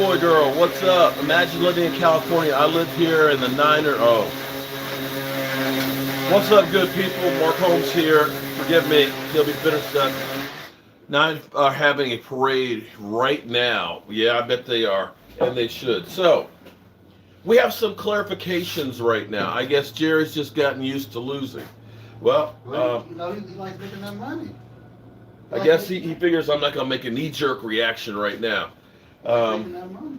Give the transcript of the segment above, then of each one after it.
Boy, girl, what's up? Imagine living in California. I live here in the Niner. Oh, what's up, good people? Mark Holmes here. Forgive me. He'll be bitter stuck. Nine are having a parade right now. Yeah, I bet they are, and they should. So, we have some clarifications right now. I guess Jerry's just gotten used to losing. Well, he likes making that money. I guess he figures I'm not going to make a knee-jerk reaction right now. Making that money.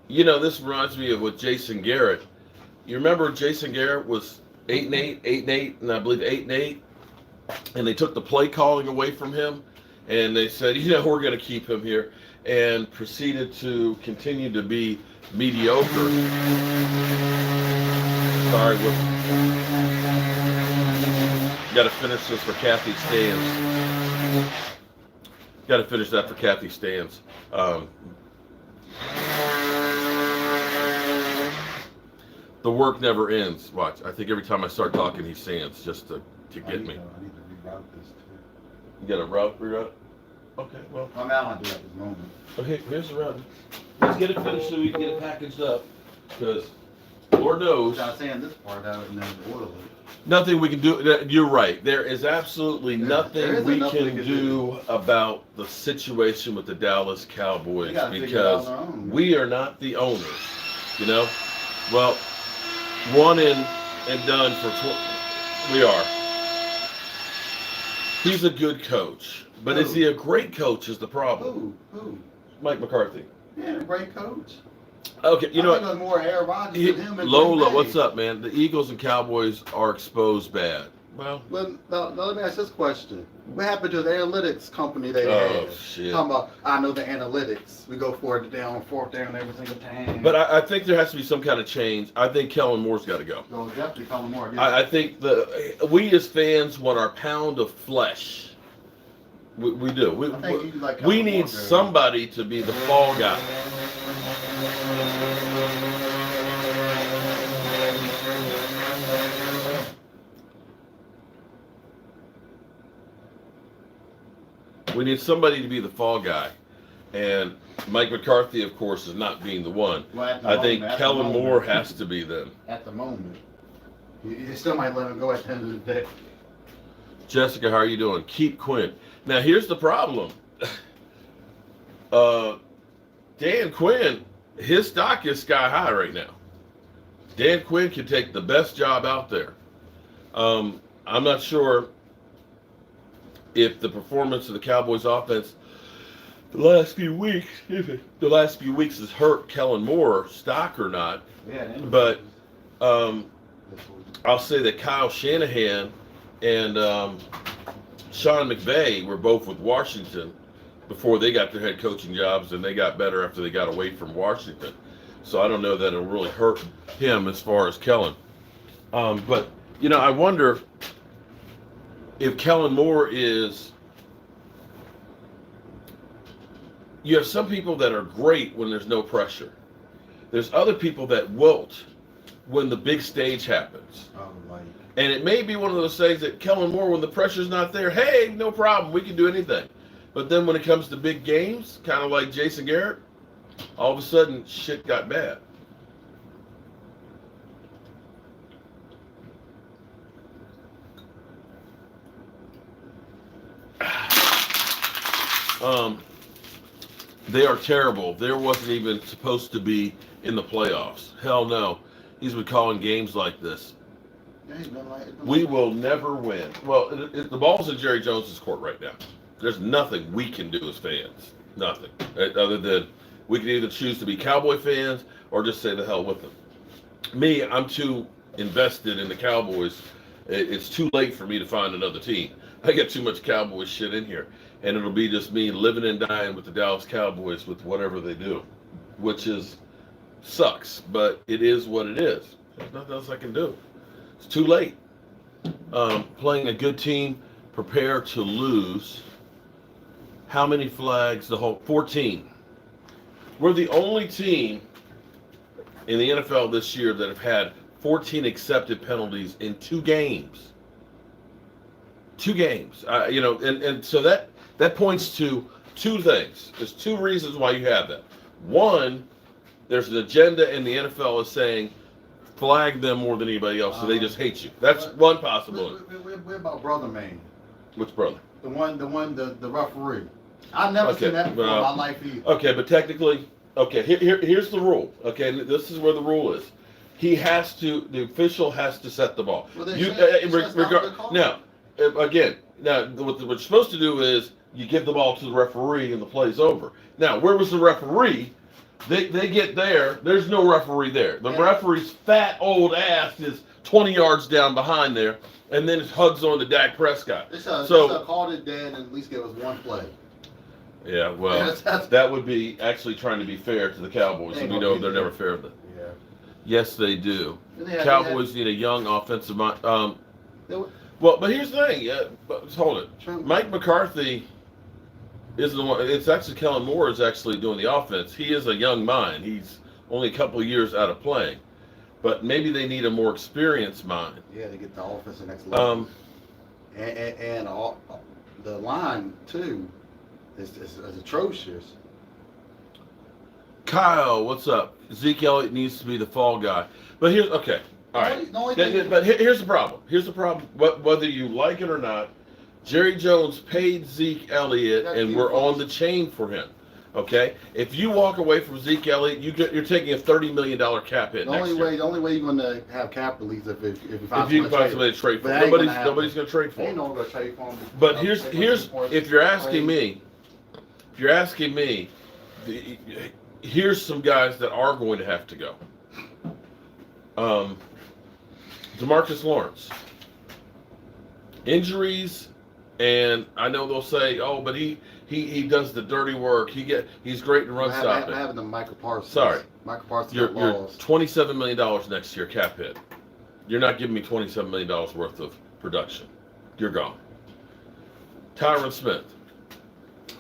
This reminds me of with Jason Garrett. You remember Jason Garrett was 8-8, 8-8, and I believe 8-8, and they took the play calling away from him, and they said, we're going to keep him here, and proceeded to continue to be mediocre. Sorry, got to finish this for Kathy Stans. Got to finish that for Kathy Stans. The work never ends. Watch. I think every time I start talking, he stands just to get me. I need to reroute this too. You got a reroute? Okay, well. I'm out on do at this moment. Okay, here's the route. Let's get it finished so we can get it packaged up. Because Lord knows. Without saying this part out and then order it. Nothing we can do. You're right. There is absolutely nothing we can do about the situation with the Dallas Cowboys because we are not the owners. Well, one and done for. We are. He's a good coach, but is he a great coach? Is the problem? Who? Mike McCarthy. Yeah, a great coach. Okay, I think there's more Aaron Rodgers than him. And Lola, what's up, man? The Eagles and Cowboys are exposed bad. Well, now let me ask this question. What happened to the analytics company they had? Oh, shit. Talking about, I know the analytics. We go for it down, fourth down every single time. But I think there has to be some kind of change. I think Kellen Moore's got to go. No, definitely Kellen Moore. Yeah. I think we as fans want our pound of flesh. We do. We need somebody to be the fall guy. We need somebody to be the fall guy. And Mike McCarthy, of course, is not being the one. I think Kellen Moore has to be them. At the moment. You still might let him go at the end of the day. Jessica, how are you doing? Keep Quinn. Now, here's the problem. Dan Quinn, his stock is sky high right now. Dan Quinn can take the best job out there. I'm not sure if the performance of the Cowboys offense the last few weeks has hurt Kellen Moore's stock or not. But I'll say that Kyle Shanahan and Sean McVay were both with Washington before they got their head coaching jobs, and they got better after they got away from Washington. So I don't know that it'll really hurt him as far as Kellen. But, I wonder if Kellen Moore is... You have some people that are great when there's no pressure. There's other people that wilt when the big stage happens. And it may be one of those things that Kellen Moore, when the pressure's not there, hey, no problem, we can do anything. But then when it comes to big games, kind of like Jason Garrett, all of a sudden, shit got bad. They are terrible. There wasn't even supposed to be in the playoffs. Hell no. He's been calling games like this. We will never win. Well, the ball's in Jerry Jones's court right now. There's nothing we can do as fans. Nothing. Other than we can either choose to be Cowboy fans or just say the hell with them. Me, I'm too invested in the Cowboys. It's too late for me to find another team. I got too much Cowboy shit in here. And it'll be just me living and dying with the Dallas Cowboys with whatever they do. Which sucks. But it is what it is. There's nothing else I can do. It's too late. Playing a good team, prepare to lose. How many flags? 14. We're the only team in the NFL this year that have had 14 accepted penalties in 2 games. 2 games. And so that points to 2 things. There's 2 reasons why you have that. One, there's an agenda, and the NFL is saying flag them more than anybody else, so they just hate you. That's one possibility. What about Brother Man? Which brother? The referee. I've never seen that before in my life either. Okay, but technically, here's the rule. Okay, this is where the rule is. The official has to set the ball. Well, Now, what you're supposed to do is you give the ball to the referee and the play's over. Now, where was the referee? They get there. There's no referee there. The referee's fat old ass is 20 yards down behind there, and then it hugs on to Dak Prescott. So called it dead and at least give us one play. Yeah, well, that would be actually trying to be fair to the Cowboys, and we know they're never fair to them. Yeah. Yes, they do. Cowboys need a young offensive mind. Well, but here's the thing. Yeah, but hold it. Mike McCarthy is the one. It's actually Kellen Moore is actually doing the offense. He is a young mind. He's only a couple of years out of playing, but maybe they need a more experienced mind. Yeah, to get the offense to the next level. And the line too is atrocious. Kyle, what's up? Zeke Elliott needs to be the fall guy. But here's all right. But here's the problem. Here's the problem. Whether you like it or not, Jerry Jones paid Zeke Elliott, and we're on the chain for him. Okay, if you walk away from Zeke Elliott, you're taking a $30 million cap hit. The only way you're going to have cap release if you can find somebody to trade for. Nobody's going to trade for him. Ain't no one going to trade for him. But here's if you're asking me, here's some guys that are going to have to go. DeMarcus Lawrence. Injuries, and I know they'll say, oh, but he does the dirty work. He's great in run stopping. Having the Michael Parsons. Sorry. Michael Parsons. You're $27 million next year cap hit. You're not giving me $27 million worth of production. You're gone. Tyron Smith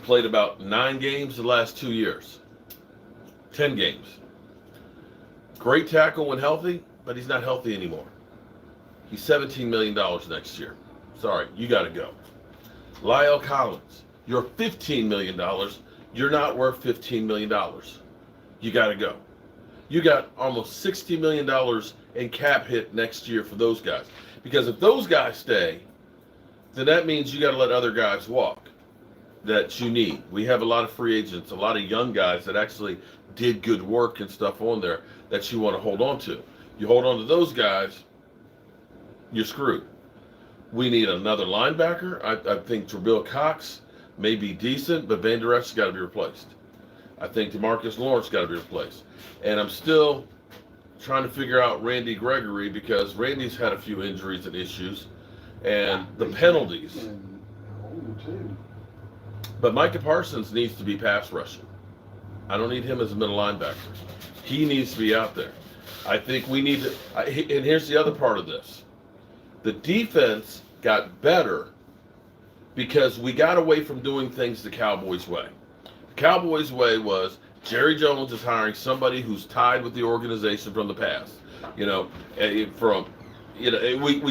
played about 9 games the last 2 years. 10 games. Great tackle when healthy, but he's not healthy anymore. He's $17 million next year. Sorry, you got to go. Lyle Collins, you're $15 million. You're not worth $15 million. You got to go. You got almost $60 million in cap hit next year for those guys. Because if those guys stay, then that means you got to let other guys walk that you need. We have a lot of free agents, a lot of young guys that actually did good work and stuff on there that you want to hold on to. You hold on to those guys, you're screwed. We need another linebacker. I think Jabril Cox may be decent, but Van Der Esch's got to be replaced. I think DeMarcus Lawrence got to be replaced. And I'm still trying to figure out Randy Gregory because Randy's had a few injuries and issues. And the penalties. But Micah Parsons needs to be pass rushing. I don't need him as a middle linebacker. He needs to be out there. I think we need to, and here's the other part of this. The defense got better because we got away from doing things the Cowboys way. The Cowboys way was Jerry Jones is hiring somebody who's tied with the organization from the past. We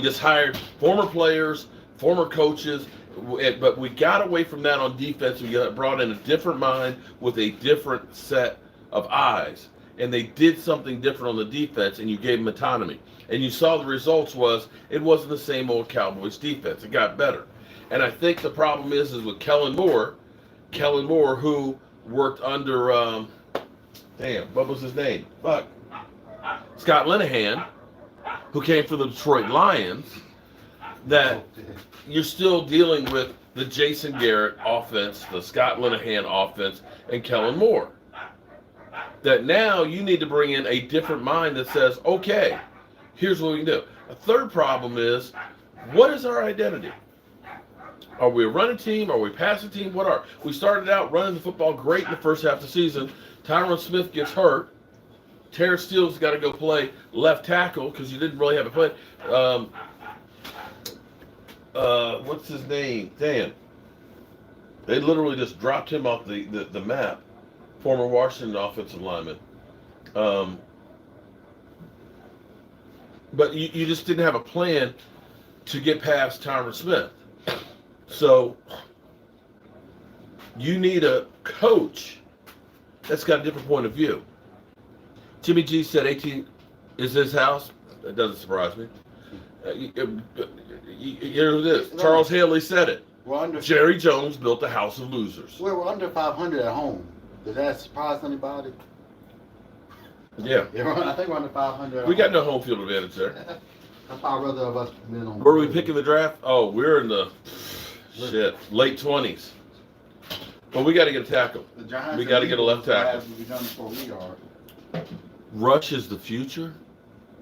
just hired former players, former coaches, but we got away from that on defense. We brought in a different mind with a different set of eyes. And they did something different on the defense, and you gave them autonomy. And you saw the results it wasn't the same old Cowboys defense. It got better. And I think the problem is with Kellen Moore, who worked under, what was his name? Scott Linehan, who came from the Detroit Lions, that you're still dealing with the Jason Garrett offense, the Scott Linehan offense, and Kellen Moore. That now you need to bring in a different mind that says, okay, here's what we can do. A third problem is, what is our identity? Are we a running team? Are we a passing team? We started out running the football great in the first half of the season. Tyron Smith gets hurt. Terrence Steele's got to go play left tackle because you didn't really have a play. What's his name? Damn. They literally just dropped him off the map. Former Washington offensive lineman. But you just didn't have a plan to get past Tyron Smith. So you need a coach that's got a different point of view. Jimmy G said 18 is his house. That doesn't surprise me. Here it is. Charles Haley said it. Jerry Jones built a house of losers. We're under 500 at home. Does that surprise anybody? Yeah. I think we're under 500. We got no home field advantage there. That's how rather of us been on. Where are we picking the draft? Oh, we're in the late 20s. But we got to get a tackle. We got to get a left tackle. Rush is the future?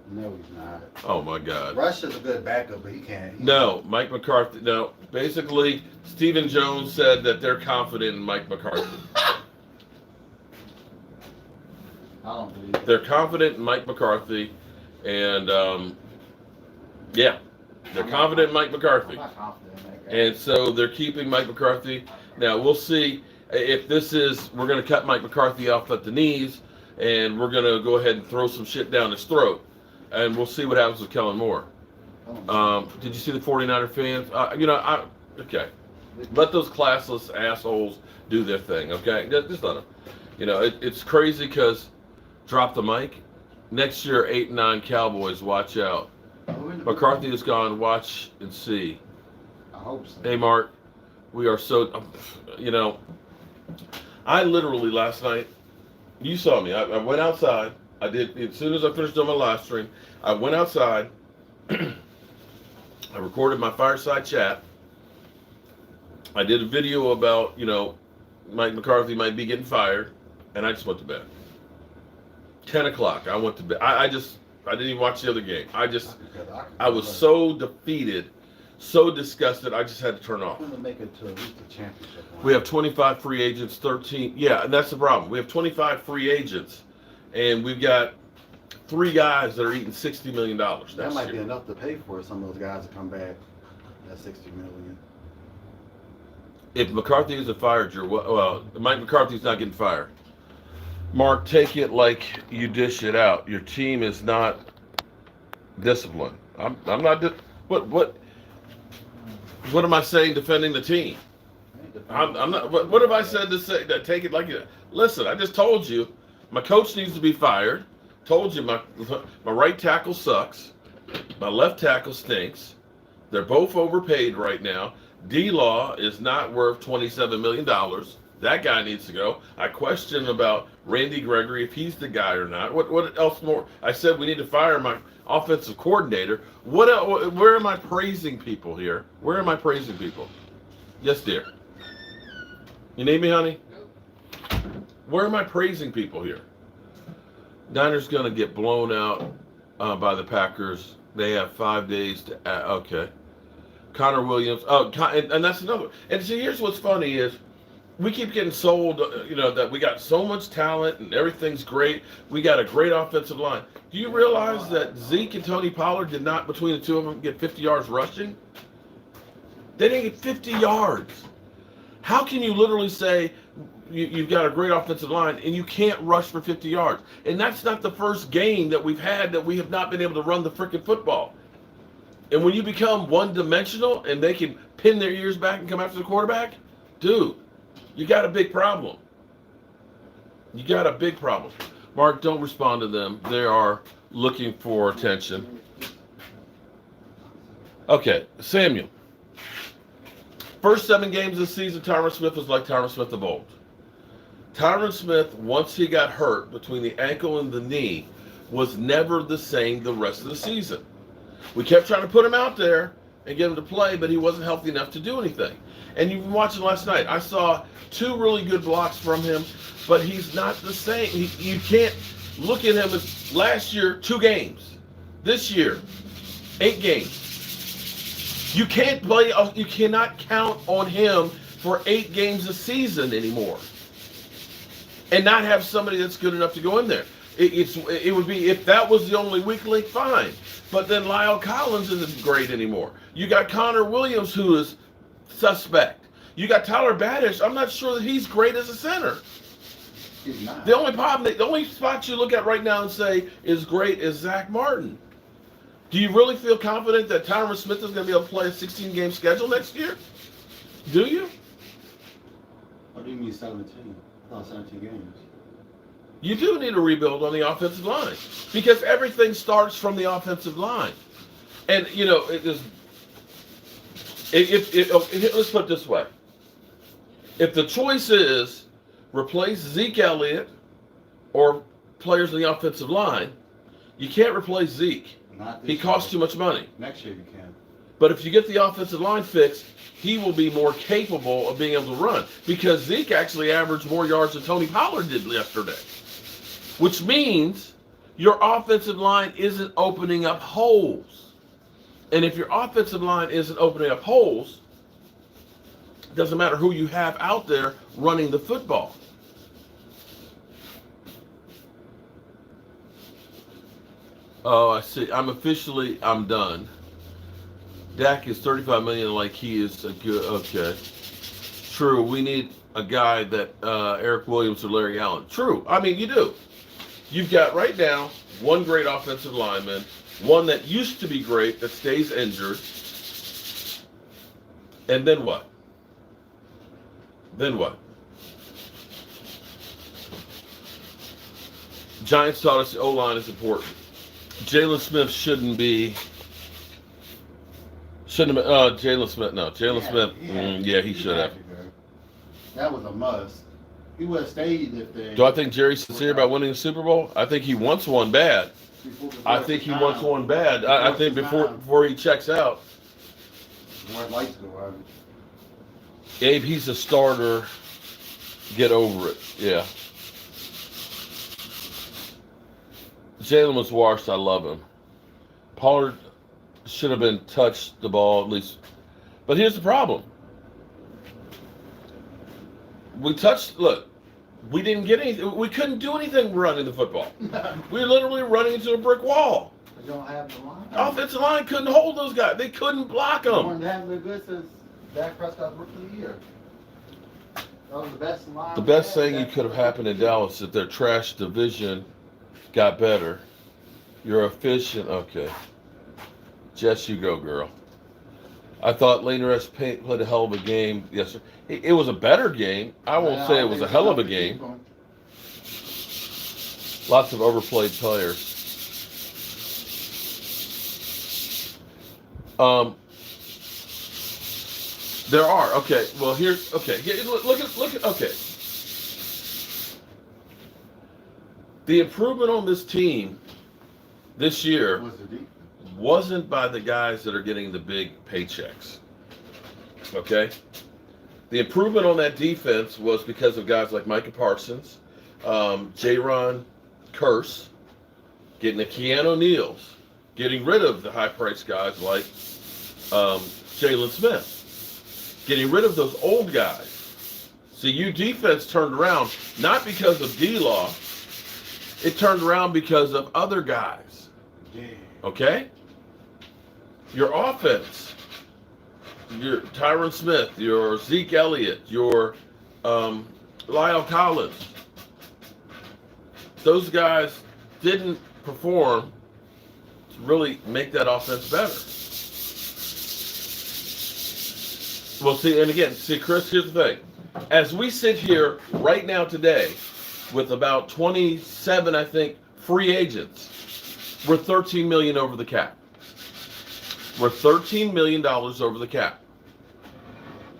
No, he's not. Oh my God. Rush is a good backup, but he can't. No, Mike McCarthy. No, basically, Stephen Jones said that they're confident in Mike McCarthy. I don't believe it. They're confident in Mike McCarthy, and yeah, they're confident in Mike McCarthy. I'm not confident in that guy. And so they're keeping Mike McCarthy. Now we'll see if this is, we're going to cut Mike McCarthy off at the knees, and we're going to go ahead and throw some shit down his throat. And we'll see what happens with Kellen Moore. Did you see the 49er fans? Okay. Let those classless assholes do their thing, okay? Just let them. It's crazy because drop the mic. Next year, 8-9 Cowboys, watch out. McCarthy is gone, watch and see. I hope so. Hey, Mark, we are so, I literally last night, you saw me, I went outside. I did, as soon as I finished doing my live stream, I went outside, I recorded my fireside chat, I did a video about, Mike McCarthy might be getting fired, and I just went to bed. 10 o'clock, I went to bed. I didn't even watch the other game. I was so defeated, so disgusted, I just had to turn off. Make it to at least the championship. We have 25 free agents, 13, yeah, and that's the problem. We have 25 free agents. And we've got 3 guys that are eating $60 million. That might be enough to pay for some of those guys to come back. That $60 million. If McCarthy isn't fired, Mike McCarthy's not getting fired. Mark, take it like you dish it out. Your team is not disciplined. I'm not. What am I saying? Defending the team. I'm not. What have I said to say? That take it like you. Listen, I just told you. My coach needs to be fired. Told you my right tackle sucks. My left tackle stinks. They're both overpaid right now. D-Law is not worth $27 million. That guy needs to go. I question about Randy Gregory, if he's the guy or not. What else more? I said we need to fire my offensive coordinator. What else, where am I praising people here? Where am I praising people? Yes, dear. You need me, honey? Where am I praising people here? Niners going to get blown out by the Packers. They have 5 days to... okay. Connor Williams. Oh, and that's another. And see, here's what's funny is we keep getting sold, that we got so much talent and everything's great. We got a great offensive line. Do you realize that Zeke and Tony Pollard did not, between the two of them, get 50 yards rushing? They didn't get 50 yards. How can you literally say you've got a great offensive line and you can't rush for 50 yards? And that's not the first game that we've had that we have not been able to run the freaking football. And when you become one-dimensional and they can pin their ears back and come after the quarterback, dude, you got a big problem. You got a big problem. Mark, don't respond to them. They are looking for attention. Okay, Samuel. First 7 games of the season, Tyron Smith was like Tyron Smith of old. Tyron Smith, once he got hurt between the ankle and the knee, was never the same the rest of the season. We kept trying to put him out there and get him to play, but he wasn't healthy enough to do anything. And you've been watching last night. I saw 2 really good blocks from him, but he's not the same. You can't look at him as last year, 2 games. This year, 8 games. You can't play. You cannot count on him for 8 games a season anymore, and not have somebody that's good enough to go in there. It would be, if that was the only weak link, fine. But then Lyle Collins isn't great anymore. You got Connor Williams, who is suspect. You got Tyler Badish. I'm not sure that he's great as a center. He's not. The only spot you look at right now and say is great is Zach Martin. Do you really feel confident that Tyron Smith is going to be able to play a 16-game schedule next year? Do you? What do you mean 17? I thought 17 games. You do need a rebuild on the offensive line because everything starts from the offensive line. And, you know, let's put it this way. If the choice is replace Zeke Elliott or players in the offensive line, you can't replace Zeke. He costs too much money. Next year you can. But if you get the offensive line fixed, he will be more capable of being able to run because Zeke actually averaged more yards than Tony Pollard did yesterday, which means your offensive line isn't opening up holes. And if your offensive line isn't opening up holes, it doesn't matter who you have out there running the football. Oh, I see. I'm done. Dak is $35 million like he is a good, okay. True, we need a guy that Eric Williams or Larry Allen. True, I mean, you do. You've got right now one great offensive lineman, one that used to be great that stays injured. And then what? Then what? Giants taught us the O-line is important. Jalen Smith Jalen Smith, no. Jalen Smith, he should have. That was a must. He would have stayed if they... Do I think Jerry's sincere about winning the Super Bowl? I think he wants one bad. I think he wants one bad. I think before he checks out. Lights go out. Abe, he's a starter. Get over it. Yeah. Jalen was washed. I love him. Pollard should have been touched the ball at least. But here's the problem. We didn't get anything. We couldn't do anything running the football. We were literally running into a brick wall. You don't have the line. Offensive line couldn't hold those guys. They couldn't block them. They haven't been good since Dak Prescott's rookie of the year. That was the best line. The best thing that could have happened in Dallas is that their trash division got better. You're efficient. Okay. Jess, you go, girl. I thought Lane Rest played a hell of a game yesterday. It was a better game. I won't say it was a hell of a game. Lots of overplayed players. There are. Okay. Well, here's okay. Look at. Okay. The improvement on this team this year wasn't by the guys that are getting the big paychecks. Okay? The improvement on that defense was because of guys like Micah Parsons, J-Ron Curse, getting the Keanu Neals, getting rid of the high-priced guys like Jalen Smith, getting rid of those old guys. See, your defense turned around not because of D-Law, it turned around because of other guys. Okay? Your offense, your Tyron Smith, your Zeke Elliott, your Lyle Collins, those guys didn't perform to really make that offense better. Well, see, Chris, here's the thing. As we sit here right now today with about 27, I think, free agents, we're $13 million over the cap. We're $13 million over the cap.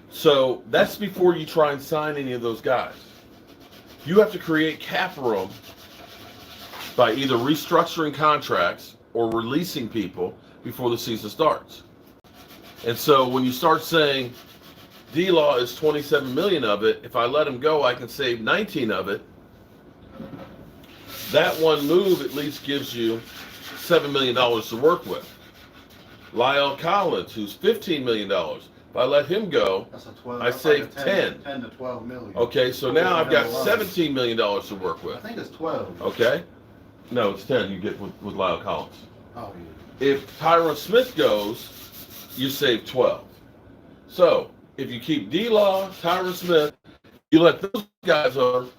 So that's before you try and sign any of those guys. You have to create cap room by either restructuring contracts or releasing people before the season starts. And so when you start saying D-Law is 27 million of it, if I let him go, I can save 19 of it. That one move at least gives you $7 million to work with. Lyle Collins, who's $15 million. If I let him go, I save 10 to 12 million. Okay, so now I've got $17 million to work with. I think it's 12. Okay? No, it's 10 you get with Lyle Collins. Oh, yeah. If Tyron Smith goes, you save 12. So, if you keep D-Law, Tyron Smith, you let those guys on,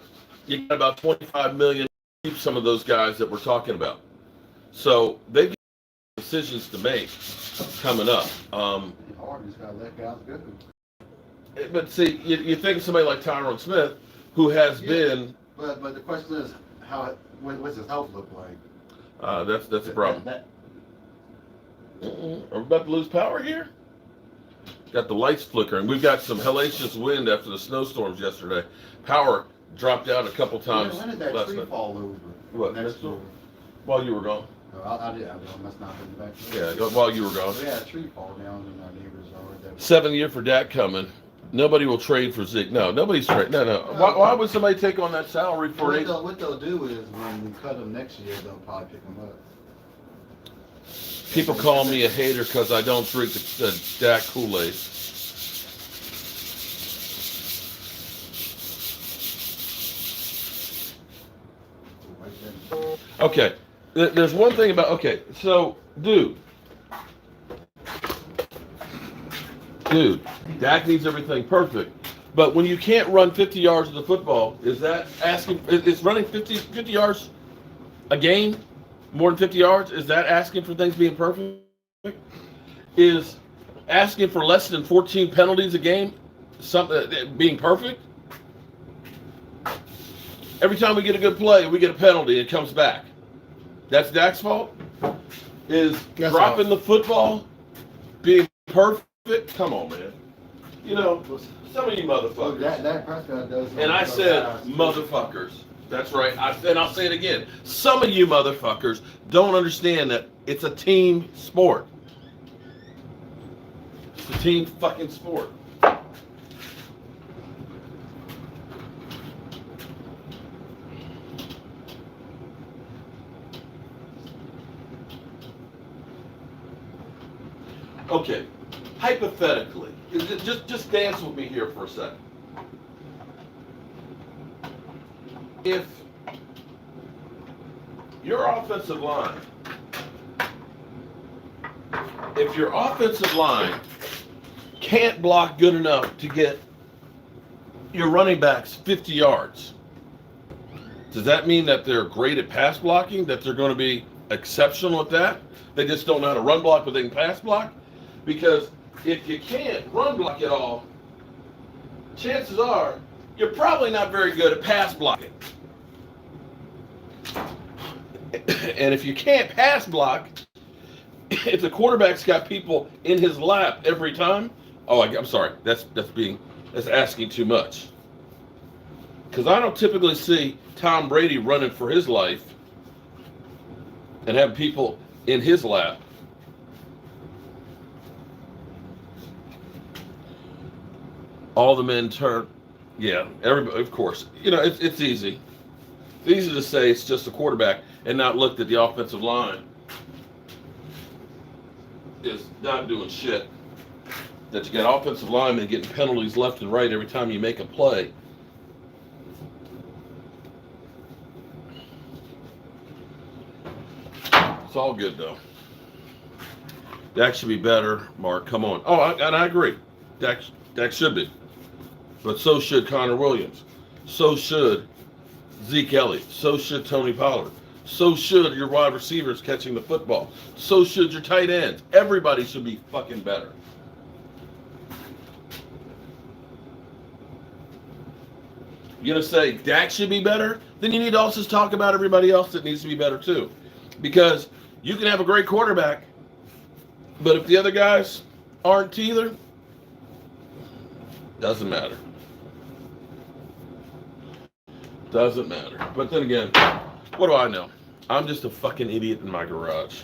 you got about $25 million to keep some of those guys that we're talking about. So, they've got decisions to make coming up. Hardy's got to let guys go. But see, you think of somebody like Tyron Smith, who has been... But the question is, what's his health look like? That's the problem. Are we about to lose power here? Got the lights flickering. We've got some hellacious wind after the snowstorms yesterday. Power dropped out a couple times. When did that last tree night. fall over? What? While you were gone. No, I did. I must not have been back. Yeah, while you were gone. We had a tree fall down in our neighbor's yard. 7 year for Dak coming. Nobody will trade for Zeke. No, nobody's trading. No. Why would somebody take on that salary for it? What they'll do is when we cut him next year, they'll probably pick him up. People call me a hater because I don't drink the Dak Kool-Aid. Okay, there's one thing about, okay, so, dude, Dak needs everything perfect, but when you can't run 50 yards of the football, is that asking, is running 50 yards a game, more than 50 yards, is that asking for things being perfect? Is asking for less than 14 penalties a game something being perfect? Every time we get a good play, we get a penalty, it comes back. That's Dak's fault? Is dropping the football being perfect? Come on, man. You know, some of you motherfuckers. Dak Prescott does. And I said motherfuckers. That's right. And I'll say it again. Some of you motherfuckers don't understand that it's a team sport. It's a team fucking sport. Okay, hypothetically, just dance with me here for a second. If your offensive line can't block good enough to get your running backs 50 yards, does that mean that they're great at pass blocking, that they're going to be exceptional at that? They just don't know how to run block, but they can pass block? Because if you can't run block at all, chances are you're probably not very good at pass blocking. And if you can't pass block, if the quarterback's got people in his lap every time, I'm sorry, that's asking too much. Because I don't typically see Tom Brady running for his life and have people in his lap. All the men turn, yeah, everybody, of course. You know, it's easy. It's easy to say it's just a quarterback and not look at the offensive line is not doing shit. That you got offensive linemen getting penalties left and right every time you make a play. It's all good though. Dak should be better, Mark. Come on. And I agree. Dak should be. But so should Connor Williams. So should Zeke Elliott. So should Tony Pollard. So should your wide receivers catching the football. So should your tight ends. Everybody should be fucking better. You're going to say Dak should be better? Then you need to also talk about everybody else that needs to be better too. Because you can have a great quarterback, but if the other guys aren't either, doesn't matter. Doesn't matter. But then again, what do I know? I'm just a fucking idiot in my garage.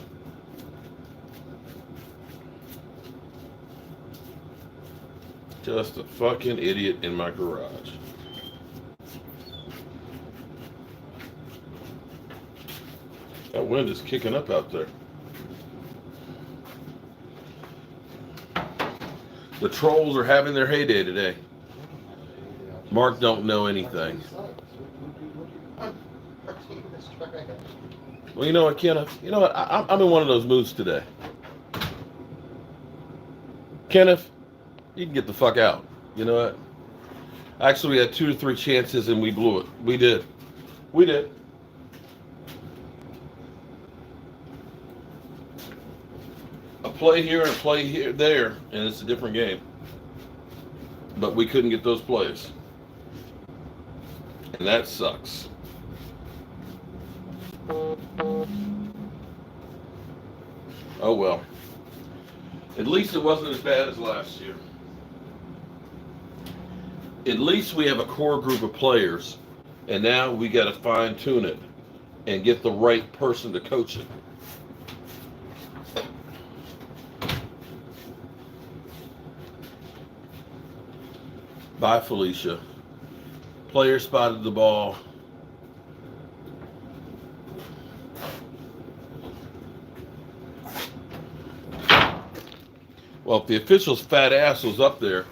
Just a fucking idiot in my garage. That wind is kicking up out there. The trolls are having their heyday today. Mark don't know anything. Well, you know what, Kenneth? You know what? I'm in one of those moods today. Kenneth, you can get the fuck out. You know what? Actually, we had 2 or 3 chances and we blew it. We did. We did. A play here and a play here, there, and it's a different game. But we couldn't get those plays. And that sucks. Oh well. At least it wasn't as bad as last year. At least we have a core group of players, and now we got to fine tune it and get the right person to coach it. Bye, Felicia. Player spotted the ball. Well, if the official's fat ass was up there,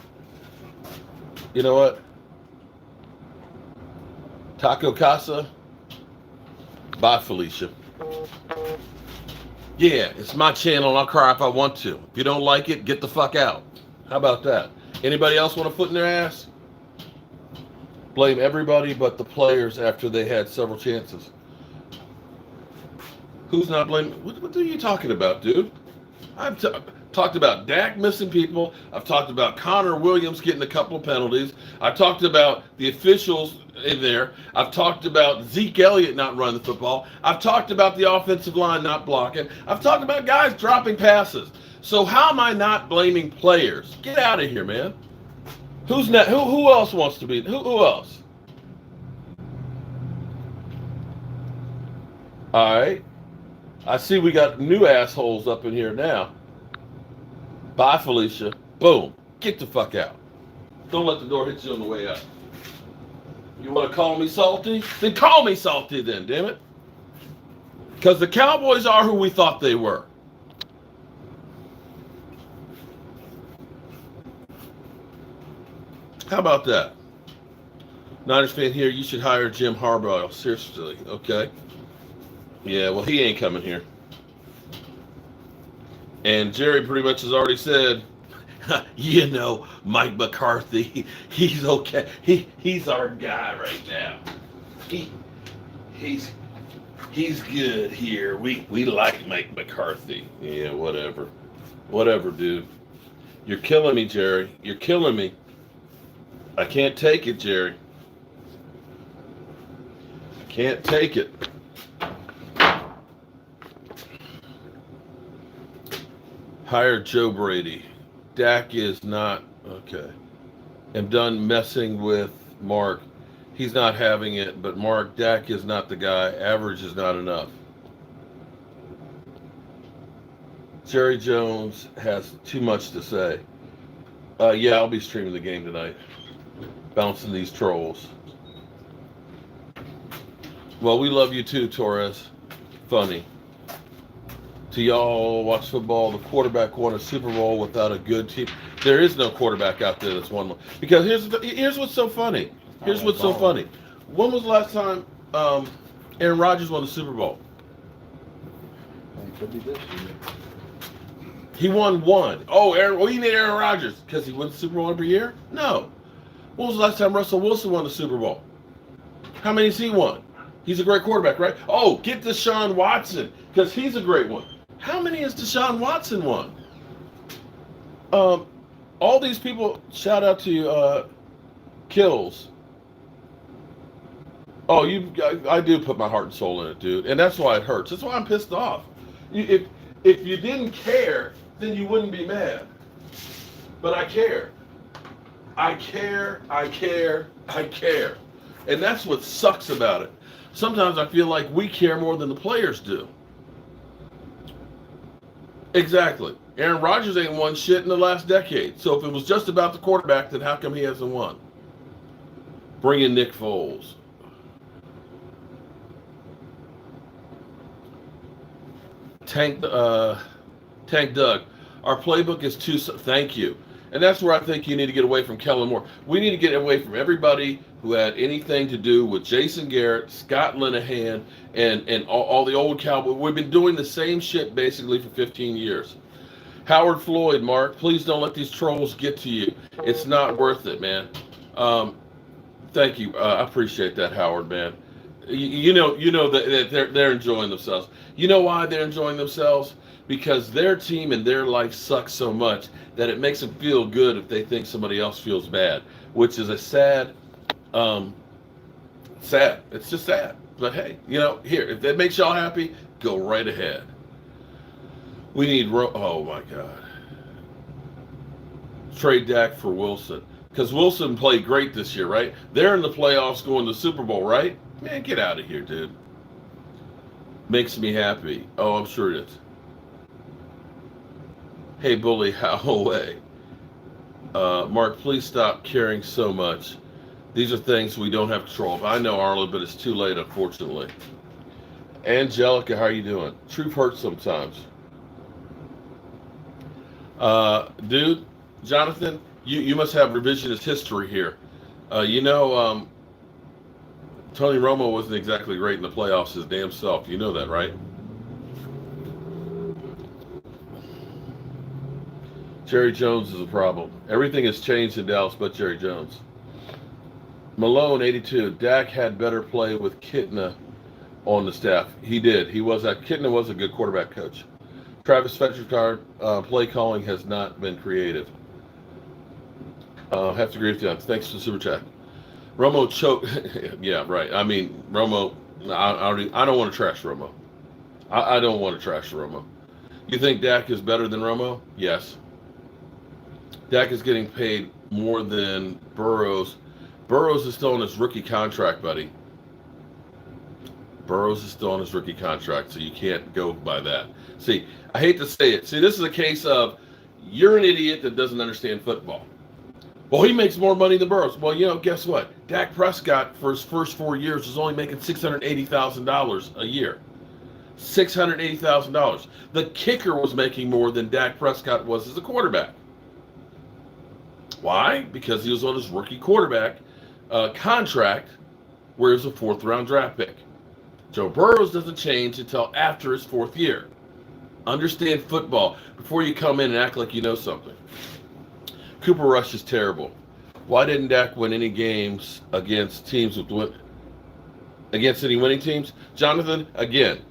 you know what? Taco Casa. Bye, Felicia. Yeah, it's my channel and I'll cry if I want to. If you don't like it, get the fuck out. How about that? Anybody else want a foot in their ass? Blame everybody but the players after they had several chances. Who's not blaming? What are you talking about, dude? I've talked about Dak missing people. I've talked about Connor Williams getting a couple of penalties. I've talked about the officials in there. I've talked about Zeke Elliott not running the football. I've talked about the offensive line not blocking. I've talked about guys dropping passes. So how am I not blaming players? Get out of here, man. Who's not? Who else wants to be? Who else? All right. I see we got new assholes up in here now. Bye, Felicia. Boom. Get the fuck out. Don't let the door hit you on the way out. You want to call me salty? Then call me salty then, damn it. Because the Cowboys are who we thought they were. How about that? Niners fan here, you should hire Jim Harbaugh. Seriously, okay? Yeah, well, he ain't coming here. And Jerry pretty much has already said, you know, Mike McCarthy, he's okay. He's our guy right now. He's good here. We like Mike McCarthy. Yeah, whatever. Whatever, dude. You're killing me, Jerry. You're killing me. I can't take it, Jerry. I can't take it. Hire Joe Brady. Dak is not okay. I'm done messing with Mark. He's not having it, but Mark, Dak is not the guy. Average is not enough. Jerry Jones has too much to say. Yeah, I'll be streaming the game tonight. Bouncing these trolls. Well, we love you too, Torres. Funny. To y'all watch football, the quarterback won a Super Bowl without a good team. There is no quarterback out there that's won one. Because here's what's so funny. Here's what's so funny. When was the last time Aaron Rodgers won the Super Bowl? It could be this year. He won one. Oh, you need Aaron Rodgers because he wins the Super Bowl every year? No. When was the last time Russell Wilson won the Super Bowl? How many has he won? He's a great quarterback, right? Oh, get Deshaun Watson because he's a great one. How many has Deshaun Watson won? All these people, shout out to you, Kills. Oh, I do put my heart and soul in it, dude. And that's why it hurts. That's why I'm pissed off. If you didn't care, then you wouldn't be mad. But I care. I care. And that's what sucks about it. Sometimes I feel like we care more than the players do. Exactly. Aaron Rodgers ain't won shit in the last decade. So if it was just about the quarterback, then how come he hasn't won? Bring in Nick Foles. Tank Doug. Our playbook is too... Thank you. And that's where I think you need to get away from Kellen Moore. We need to get away from everybody who had anything to do with Jason Garrett, Scott Linehan, and all the old Cowboys. We've been doing the same shit basically for 15 years. Howard Floyd, Mark, please don't let these trolls get to you. It's not worth it, man. Thank you. I appreciate that, Howard, man. You know that they're enjoying themselves. You know why they're enjoying themselves? Because their team and their life sucks so much that it makes them feel good if they think somebody else feels bad, which is a sad. It's just sad. But hey, here, if that makes y'all happy, go right ahead. We need, oh my God. Trade Dak for Wilson. Because Wilson played great this year, right? They're in the playoffs going to the Super Bowl, right? Man, get out of here, dude. Makes me happy. Oh, I'm sure it is. Hey, Bully Holloway. Mark, please stop caring so much. These are things we don't have control of. I know, Arlo, but it's too late, unfortunately. Angelica, how are you doing? Truth hurts sometimes. Dude, Jonathan, you must have revisionist history here. Tony Romo wasn't exactly great in the playoffs his damn self. You know that, right? Jerry Jones is a problem. Everything has changed in Dallas but Jerry Jones. Malone, 82. Dak had better play with Kitna on the staff. He did. Kitna was a good quarterback coach. Travis Fetcher's play calling has not been creative. Have to agree with you. Thanks for the super chat. Romo choked. Yeah, right. I mean, Romo, I don't want to trash Romo. I don't want to trash Romo. You think Dak is better than Romo? Yes. Dak is getting paid more than Burrows. Burrows is still on his rookie contract, buddy. Burrows is still on his rookie contract, so you can't go by that. See, I hate to say it. See, this is a case of you're an idiot that doesn't understand football. Well, he makes more money than Burrows. Well, guess what? Dak Prescott, for his first 4 years, was only making $680,000 a year. $680,000. The kicker was making more than Dak Prescott was as a quarterback. Why? Because he was on his rookie quarterback contract, where he was a fourth-round draft pick. Joe Burrows doesn't change until after his fourth year. Understand football before you come in and act like you know something. Cooper Rush is terrible. Why didn't Dak win any games against any winning teams? Jonathan, again,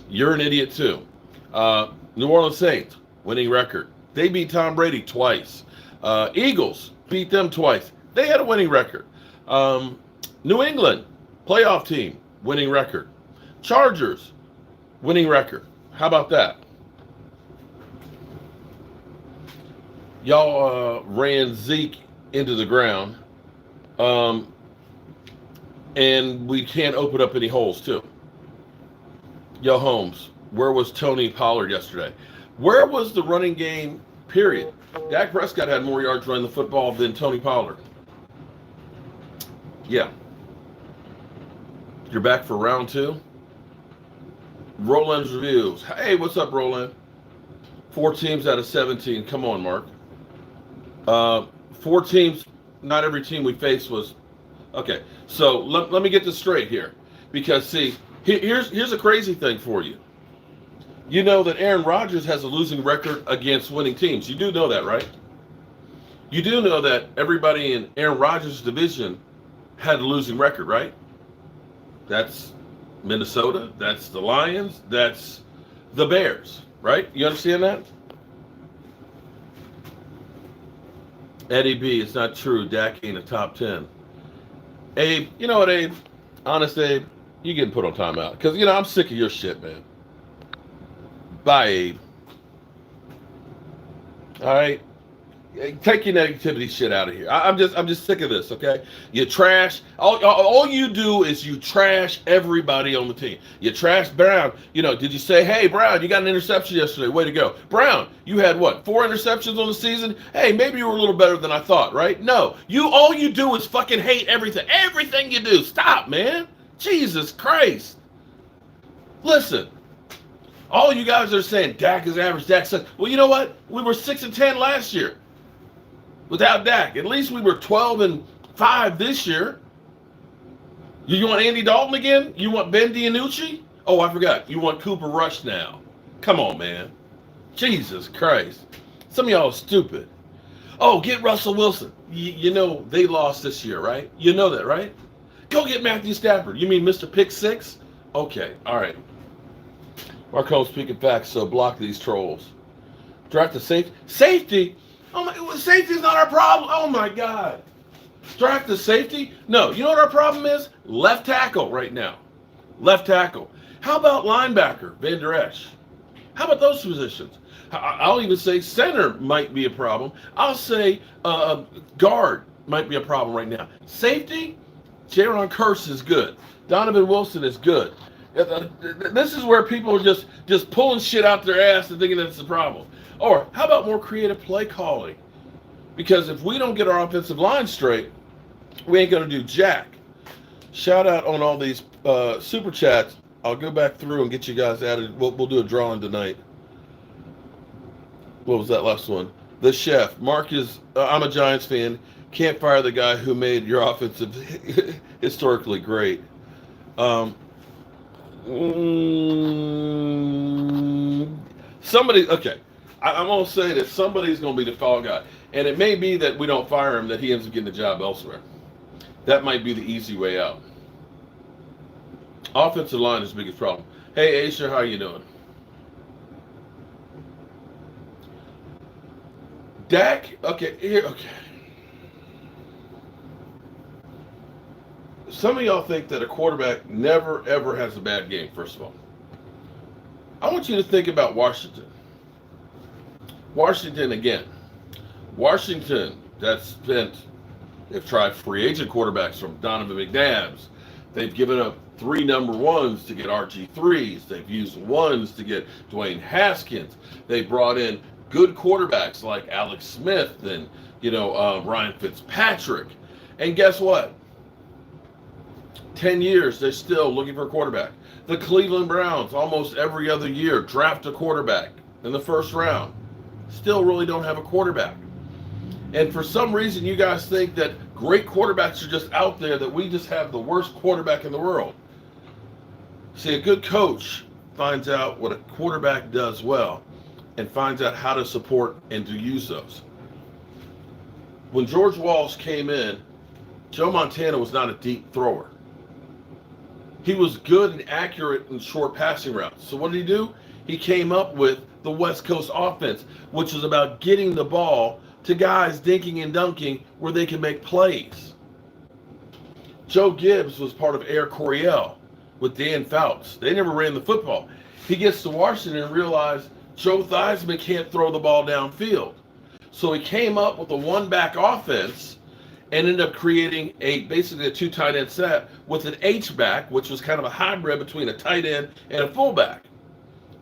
you're an idiot too. New Orleans Saints, winning record. They beat Tom Brady twice. Eagles beat them twice. They had a winning record. New England, playoff team, winning record. Chargers, winning record. How about that? Y'all ran Zeke into the ground, and we can't open up any holes, too. Yo, Holmes, where was Tony Pollard yesterday? Where was the running game, period? Dak Prescott had more yards running the football than Tony Pollard. Yeah. You're back for round 2? Roland's reviews. Hey, what's up, Roland? 4 teams out of 17. Come on, Mark. 4 teams. Not every team we faced was. Okay, so let me get this straight here. Because, see, here's a crazy thing for you. You know that Aaron Rodgers has a losing record against winning teams. You do know that, right? You do know that everybody in Aaron Rodgers' division had a losing record, right? That's Minnesota, that's the Lions, that's the Bears, right? You understand that? Eddie B, it's not true. Dak ain't a top 10. Abe, you know what, Abe? Honest, Abe, you getting put on timeout. Because, I'm sick of your shit, man. Bye, Abe. All right? Take your negativity shit out of here. I'm just sick of this, okay? You trash. All you do is you trash everybody on the team. You trash Brown. Did you say, hey, Brown, you got an interception yesterday. Way to go. Brown, you had what, 4 interceptions on the season? Hey, maybe you were a little better than I thought, right? No. All you do is fucking hate everything. Everything you do. Stop, man. Jesus Christ. Listen. All you guys are saying, Dak is average, Dak sucks. Well, you know what? We were 6-10 last year. Without Dak. At least we were 12-5 this year. You want Andy Dalton again? You want Ben DiNucci? Oh, I forgot. You want Cooper Rush now. Come on, man. Jesus Christ. Some of y'all are stupid. Oh, get Russell Wilson. They lost this year, right? You know that, right? Go get Matthew Stafford. You mean Mr. Pick 6? Okay, all right. Mark Holmes speaking facts, so block these trolls. Draft the safety. Safety? Oh my, safety's not our problem. Oh my God. Draft the safety? No, you know what our problem is? Left tackle right now. Left tackle. How about linebacker, Van Der Esch? How about those positions? I'll even say center might be a problem. I'll say guard might be a problem right now. Safety, Jaron Kearse is good. Donovan Wilson is good. This is where people are just pulling shit out their ass and thinking that's the problem. Or how about more creative play calling? Because if we don't get our offensive line straight, we ain't going to do jack. Shout out on all these super chats. I'll go back through and get you guys added. We'll do a drawing tonight. What was that last one? The chef. Mark is, I'm a Giants fan. Can't fire the guy who made your offensive historically great. Somebody, okay. I'm going to say that somebody's going to be the fall guy. And it may be that we don't fire him, that he ends up getting a job elsewhere. That might be the easy way out. Offensive line is the biggest problem. Hey, Asher, how you doing? Dak, okay, here, okay. Some of y'all think that a quarterback never, ever has a bad game, first of all. I want you to think about Washington. Washington, again. Washington, they've tried free agent quarterbacks from Donovan McNabbs. They've given up 3 number ones to get RG3s. They've used ones to get Dwayne Haskins. They brought in good quarterbacks like Alex Smith and, Ryan Fitzpatrick. And guess what? 10 years, they're still looking for a quarterback. The Cleveland Browns, almost every other year, draft a quarterback in the first round. Still really don't have a quarterback. And for some reason, you guys think that great quarterbacks are just out there, that we just have the worst quarterback in the world. See, a good coach finds out what a quarterback does well and finds out how to support and to use those. When George Walsh came in, Joe Montana was not a deep thrower. He was good and accurate in short passing routes. So what did he do? He came up with the West Coast offense, which was about getting the ball to guys dinking and dunking where they can make plays. Joe Gibbs was part of Air Coryell with Dan Fouts. They never ran the football. He gets to Washington and realized Joe Theismann can't throw the ball downfield. So he came up with a one-back offense and ended up creating basically a 2 tight end set with an H-back, which was kind of a hybrid between a tight end and a fullback.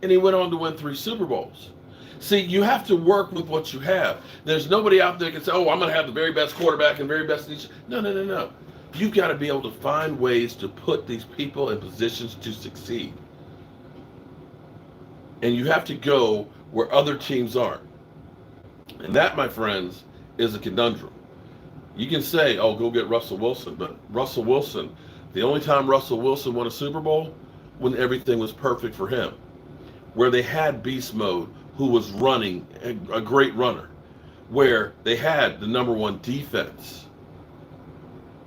And he went on to win 3 Super Bowls. See, you have to work with what you have. There's nobody out there that can say, oh, I'm going to have the very best quarterback and very best. No. You've got to be able to find ways to put these people in positions to succeed. And you have to go where other teams aren't. And that, my friends, is a conundrum. You can say, oh, go get Russell Wilson. But Russell Wilson, the only time Russell Wilson won a Super Bowl, when everything was perfect for him. Where they had beast mode, who was running, a great runner. Where they had the number 1 defense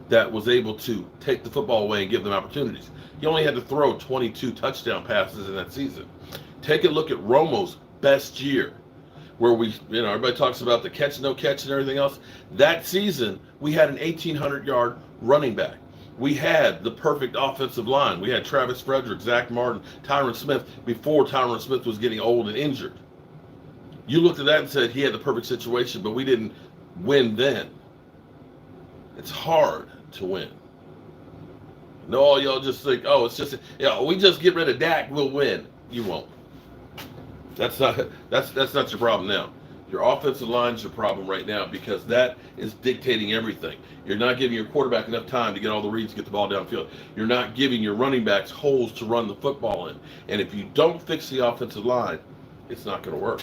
that was able to take the football away and give them opportunities. He only had to throw 22 touchdown passes in that season. Take a look at Romo's best year, where everybody talks about the catch, no catch, and everything else. That season, we had an 1,800-yard running back. We had the perfect offensive line. We had Travis Frederick, Zach Martin, Tyron Smith, before Tyron Smith was getting old and injured. You looked at that and said he had the perfect situation, but we didn't win then. It's hard to win. No, all y'all just think, oh, it's just, we just get rid of Dak, we'll win. You won't. That's not your problem now. Your offensive line is your problem right now, because that is dictating everything. You're not giving your quarterback enough time to get all the reads, get the ball downfield. You're not giving your running backs holes to run the football in. And if you don't fix the offensive line, it's not going to work.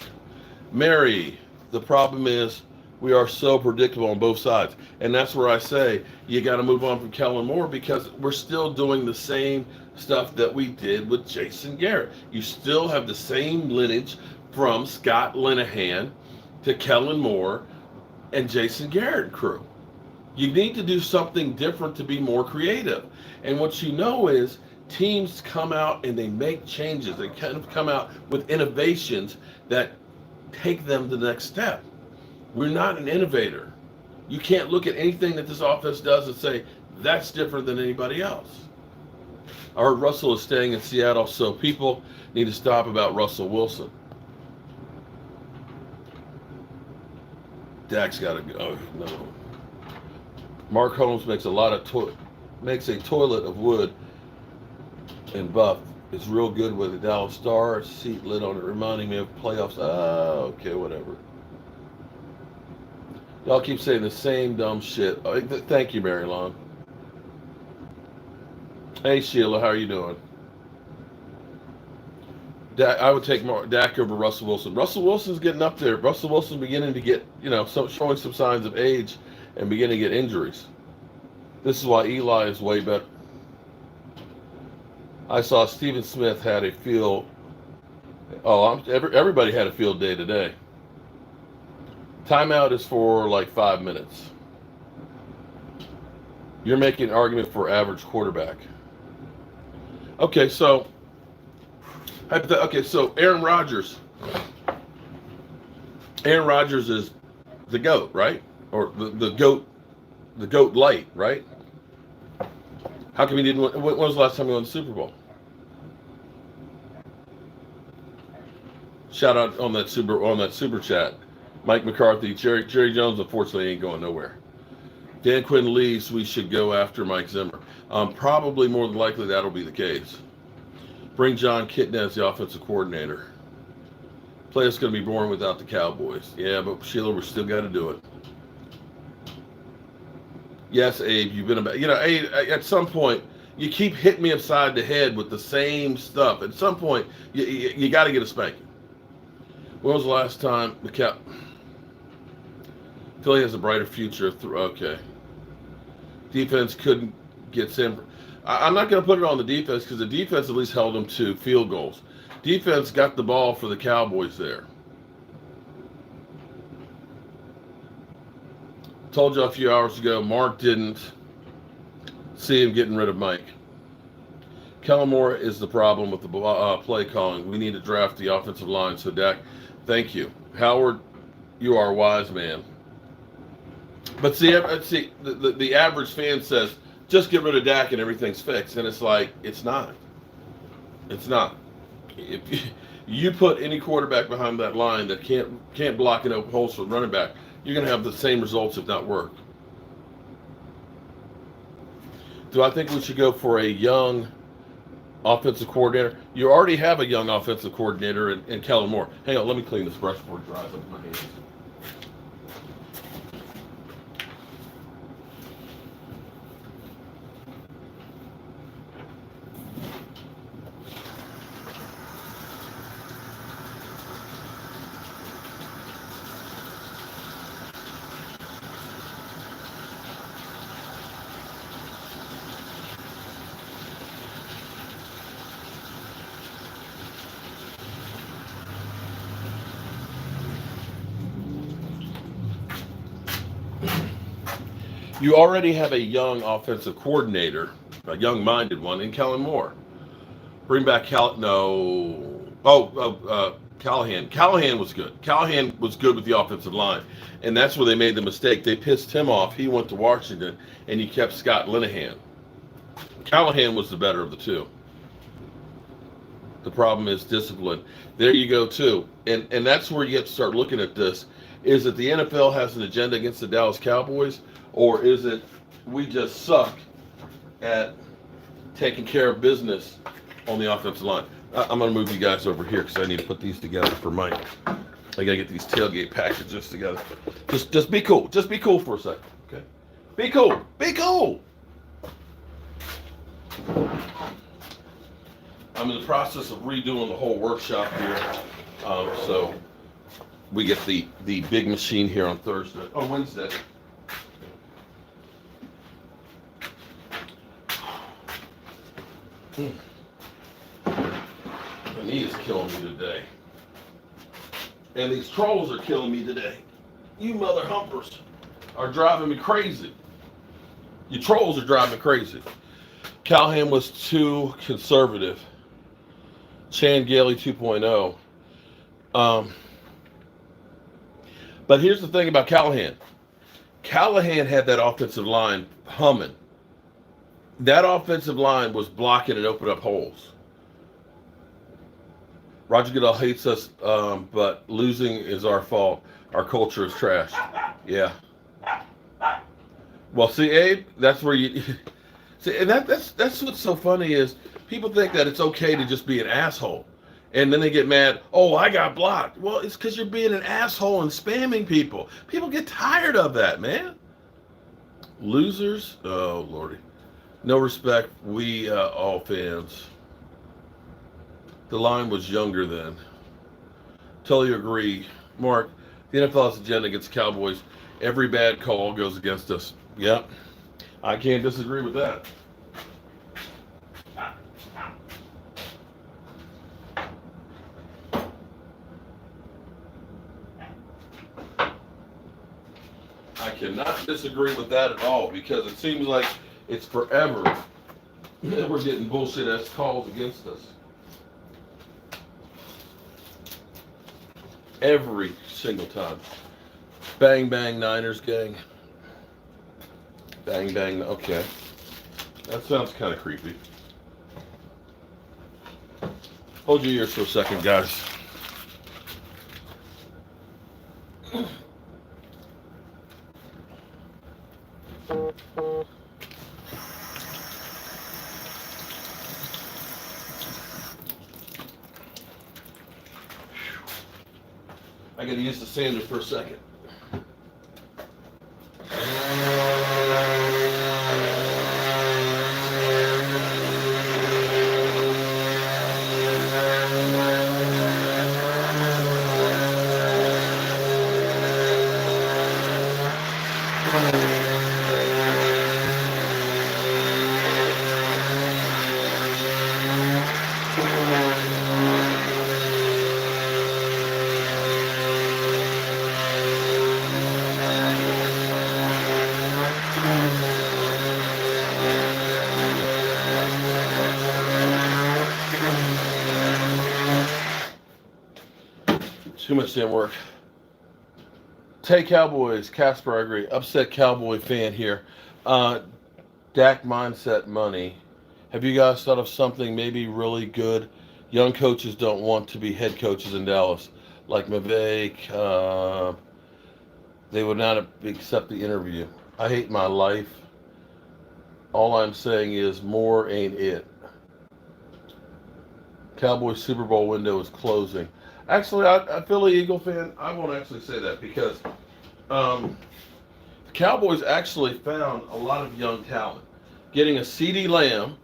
Mary, the problem is we are so predictable on both sides. And that's where I say you got to move on from Kellen Moore, because we're still doing the same stuff that we did with Jason Garrett. You still have the same lineage from Scott Linehan to Kellen Moore and Jason Garrett crew. You need to do something different to be more creative. And what you know is teams come out and they make changes. They kind of come out with innovations that take them to the next step. We're not an innovator. You can't look at anything that this offense does and say, that's different than anybody else. I heard Russell is staying in Seattle, so people need to stop about Russell Wilson. Dak's got to go. No. Mark Holmes makes a toilet of wood and buff. It's real good with a Dallas Star seat lid on it, reminding me of playoffs. Oh, okay, whatever. Y'all keep saying the same dumb shit. Thank you, Mary Long. Hey, Sheila, how are you doing? I would take Dak over Russell Wilson. Russell Wilson's getting up there. Russell Wilson's beginning to get, showing some signs of age and beginning to get injuries. This is why Eli is way better. I saw Stephen Smith had a field. Everybody had a field day today. Timeout is for like 5 minutes. You're making an argument for average quarterback. Okay, so Aaron Rodgers. Aaron Rodgers is the GOAT, right? Or the GOAT light, right? How come he didn't win? When was the last time he won the Super Bowl? Shout out on that super chat. Mike McCarthy, Jerry Jones, unfortunately, ain't going nowhere. Dan Quinn leaves, we should go after Mike Zimmer. Probably more than likely that'll be the case. Bring John Kitna as the offensive coordinator. Play's going to be boring without the Cowboys. Yeah, but Sheila, we still got to do it. Yes, Abe, you've been about. Abe, at some point, you keep hitting me upside the head with the same stuff. At some point, you got to get a spanking. When was the last time the Philly has a brighter future? Okay. Defense couldn't get Sam. I'm not going to put it on the defense because the defense at least held them to field goals. Defense got the ball for the Cowboys there. Told you a few hours ago, Mark didn't see him getting rid of Mike. Kellen Moore is the problem with the play calling. We need to draft the offensive line. So, Dak, thank you. Howard, you are a wise man. But see, the average fan says, just get rid of Dak and everything's fixed. And it's like, it's not. It's not. If you put any quarterback behind that line that can't block and open holes for the running back, you're going to have the same results, if not worse. Do I think we should go for a young offensive coordinator? You already have a young offensive coordinator in Kellen Moore. Hang on, let me clean this brush before it dries up my hands. You already have a young offensive coordinator, a young-minded one, in Kellen Moore. Bring back Callahan. Callahan was good. Callahan was good with the offensive line, and that's where they made the mistake. They pissed him off. He went to Washington, and you kept Scott Linehan. Callahan was the better of the two. The problem is discipline. There you go, too. And that's where you have to start looking at this. Is it the NFL has an agenda against the Dallas Cowboys, or is it we just suck at taking care of business on the offensive line? I'm going to move you guys over here because I need to put these together for Mike. I got to get these tailgate packages together. Just be cool. Just be cool for a second, okay? Be cool. Be cool. I'm in the process of redoing the whole workshop here. So we get the big machine here on Wednesday. My knee is killing me today. And these trolls are killing me today. You mother humpers are driving me crazy. You trolls are driving me crazy. Callahan was too conservative. Chan Gailey 2.0. But here's the thing about Callahan. Callahan had that offensive line humming. That offensive line was blocking and opening up holes. Roger Goodell hates us, but losing is our fault. Our culture is trash. Yeah. Well, see, Abe, that's where you see, and that's what's so funny is people think that it's okay to just be an asshole, and then they get mad. Oh, I got blocked. Well, it's because you're being an asshole and spamming people. People get tired of that, man. Losers. Oh, lordy. No respect. We all fans. The line was younger then. Totally agree, Mark. The NFL's agenda against the Cowboys. Every bad call goes against us. Yep. I can't disagree with that. I cannot disagree with that at all because it seems like it's forever that we're getting bullshit ass calls against us. Every single time. Bang, bang, Niners gang. Bang, bang, okay. That sounds kind of creepy. Hold your ears for a second, guys. I gotta use the sander for a second. Too much didn't work. Tay Cowboys, Casper, I agree. Upset Cowboy fan here. Dak mindset money. Have you guys thought of something maybe really good? Young coaches don't want to be head coaches in Dallas, like Maverick. They would not accept the interview. I hate my life. All I'm saying is more ain't it. Cowboys Super Bowl window is closing. Actually, I Philly Eagle fan, I won't actually say that because the Cowboys actually found a lot of young talent. Getting a CeeDee Lamb,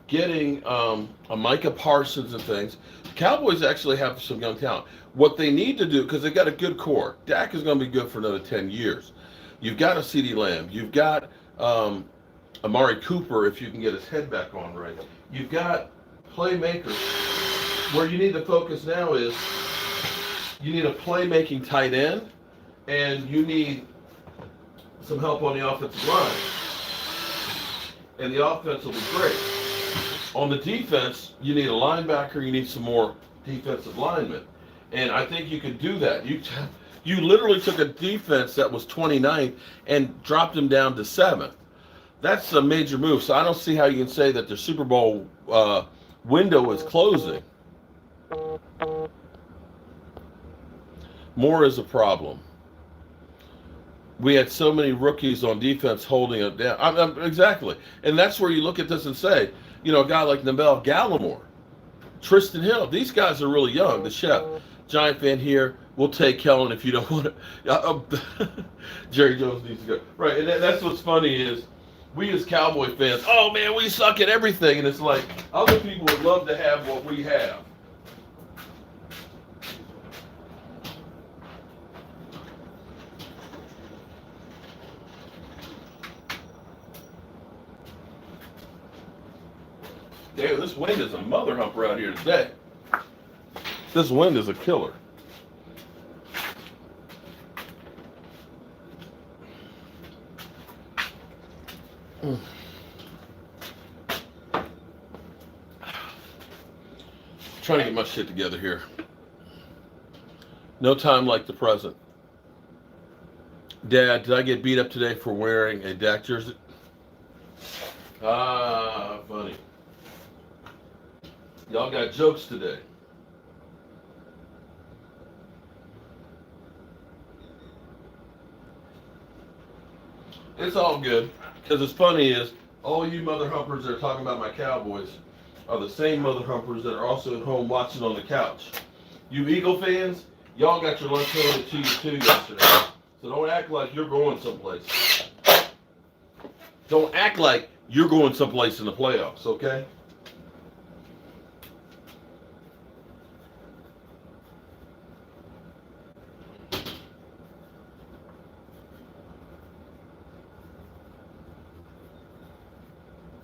getting a Micah Parsons and things. The Cowboys actually have some young talent. What they need to do, because they've got a good core. Dak is going to be good for another 10 years. You've got a CeeDee Lamb. You've got Amari Cooper, if you can get his head back on right. You've got playmakers. Where you need to focus now is you need a playmaking tight end, and you need some help on the offensive line. And the offense will be great. On the defense, you need a linebacker, you need some more defensive linemen. And I think you could do that. You literally took a defense that was 29th and dropped them down to 7th. That's a major move. So I don't see how you can say that the Super Bowl window is closing. More is a problem. We had so many rookies on defense holding it down. Exactly. And that's where you look at this and say, a guy like Nabel Gallimore, Tristan Hill, these guys are really young. The chef, Giant fan here, we'll take Kellen if you don't want to. Jerry Jones needs to go. Right, and that's what's funny is we as Cowboy fans, oh man, we suck at everything. And it's like, other people would love to have what we have. Damn, this wind is a mother humper out here today. This wind is a killer. Trying to get my shit together here. No time like the present. Dad, did I get beat up today for wearing a Dak jersey? Ah, funny. Y'all got jokes today. It's all good. Because it's funny is, all you mother humpers that are talking about my Cowboys are the same mother humpers that are also at home watching on the couch. You Eagle fans, y'all got your lunch handed to you too yesterday. So don't act like you're going someplace. Don't act like you're going someplace in the playoffs, okay?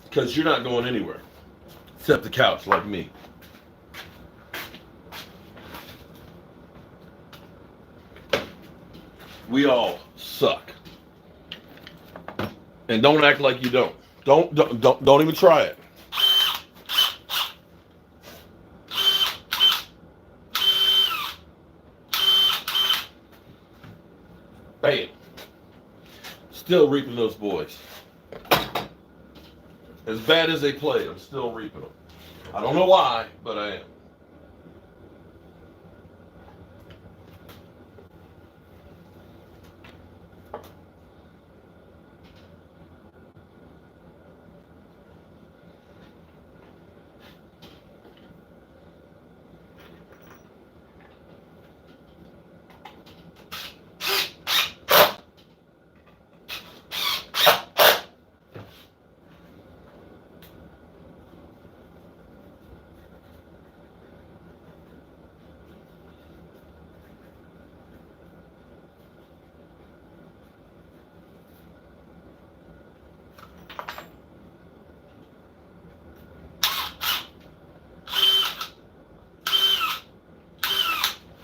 Because you're not going anywhere except the couch like me. We all suck. And don't act like you don't. Don't even try it. Bam. Still reaping those boys. As bad as they play, I'm still reaping them. I don't know why, but I am.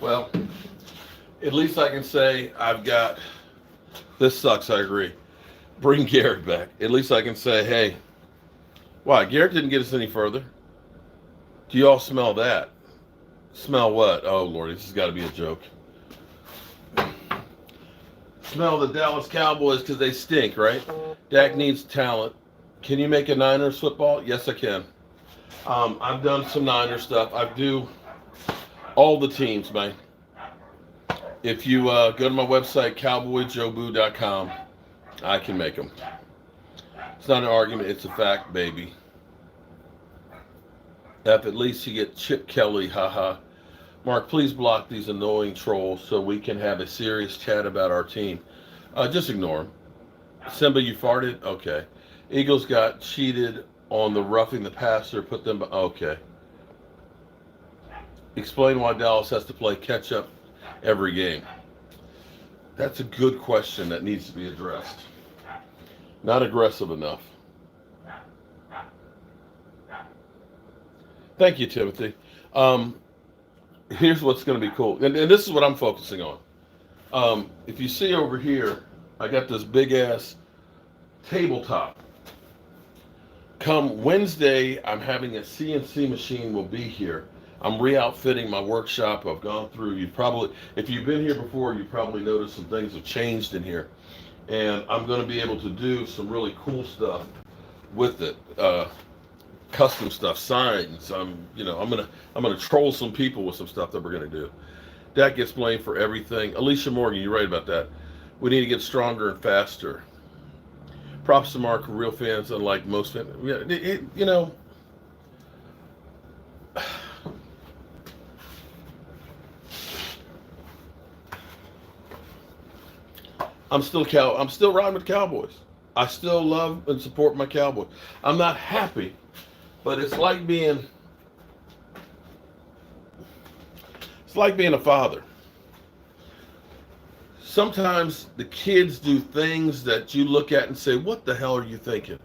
Well, at least I can say I've got, this sucks, I agree. Bring Garrett back. At least I can say, hey, why? Garrett didn't get us any further. Do you all smell that? Smell what? Oh, Lord, this has got to be a joke. Smell the Dallas Cowboys because they stink, right? Dak needs talent. Can you make a Niners football? Yes, I can. I've done some Niners stuff. I do all the teams, man. If you go to my website, cowboyjobu.com, I can make them. It's not an argument. It's a fact, baby. At least you get Chip Kelly, haha. Mark, please block these annoying trolls so we can have a serious chat about our team. Just ignore them. Simba, you farted? Okay. Eagles got cheated on the roughing the passer, put them... Okay. Explain why Dallas has to play catch-up every game. That's a good question that needs to be addressed. Not aggressive enough. Thank you, Timothy. Here's what's going to be cool. And this is what I'm focusing on. If you see over here, I got this big-ass tabletop. Come Wednesday, I'm having a CNC machine will be here. I'm re-outfitting my workshop. I've gone through, if you've been here before, you probably noticed some things have changed in here. And I'm going to be able to do some really cool stuff with it. Custom stuff, signs. I'm gonna troll some people with some stuff that we're gonna do. Dak gets blamed for everything. Alicia Morgan, you're right about that. We need to get stronger and faster. Props to Mark, real fans, unlike most fans. I'm still riding with Cowboys. I still love and support my Cowboys. I'm not happy, but it's like being a father. Sometimes the kids do things that you look at and say, what the hell are you thinking?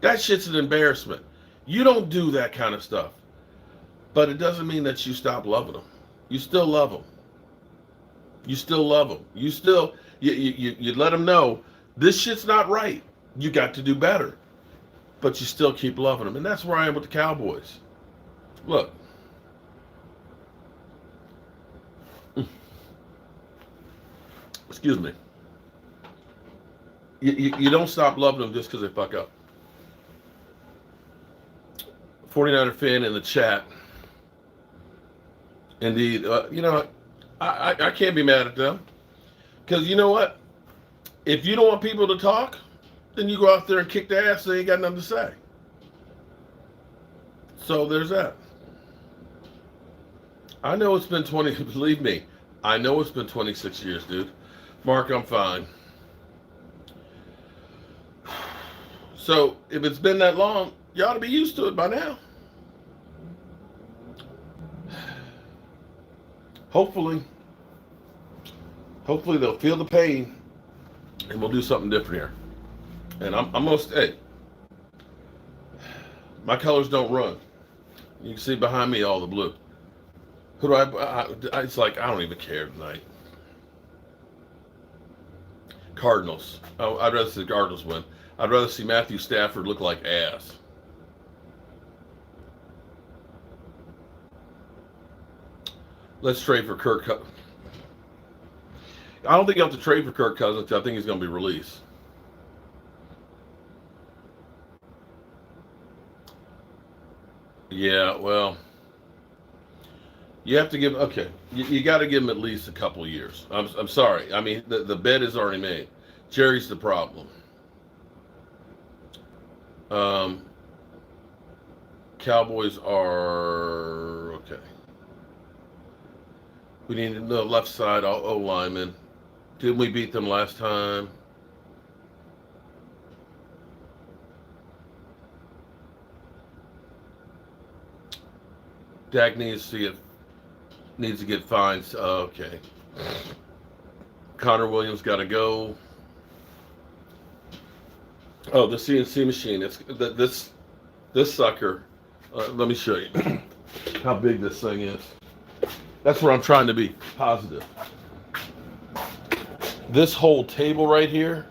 That shit's an embarrassment. You don't do that kind of stuff. But it doesn't mean that you stop loving them. You still love them. You still love them. You still, you let them know, this shit's not right. You got to do better. But you still keep loving them. And that's where I am with the Cowboys. Look. Excuse me. You don't stop loving them just because they fuck up. 49er fan in the chat. Indeed, you know, I can't be mad at them because you know what? If you don't want people to talk, then you go out there and kick their ass. They ain't got nothing to say. So there's that. I know it's been 20. Believe me, I know it's been 26 years, dude. Mark, I'm fine. So if it's been that long, you ought to be used to it by now. Hopefully they'll feel the pain and we'll do something different here. And I'm gonna hey, my colors don't run. You can see behind me all the blue. Who do it's like I don't even care tonight. Cardinals. Oh, I'd rather see the Cardinals win. I'd rather see Matthew Stafford look like ass. Let's trade for Kirk Cousins. I don't think you have to trade for Kirk Cousins. I think he's going to be released. Yeah, well, you have to give. Okay, you got to give him at least a couple of years. I'm sorry. I mean, the bed is already made. Jerry's the problem. Cowboys are okay. We need the left side O lineman. Didn't we beat them last time? Dak needs to get fined. Okay. Connor Williams got to go. Oh, the CNC machine. It's this sucker. Let me show you how big this thing is. That's where I'm trying to be positive. This whole table right here,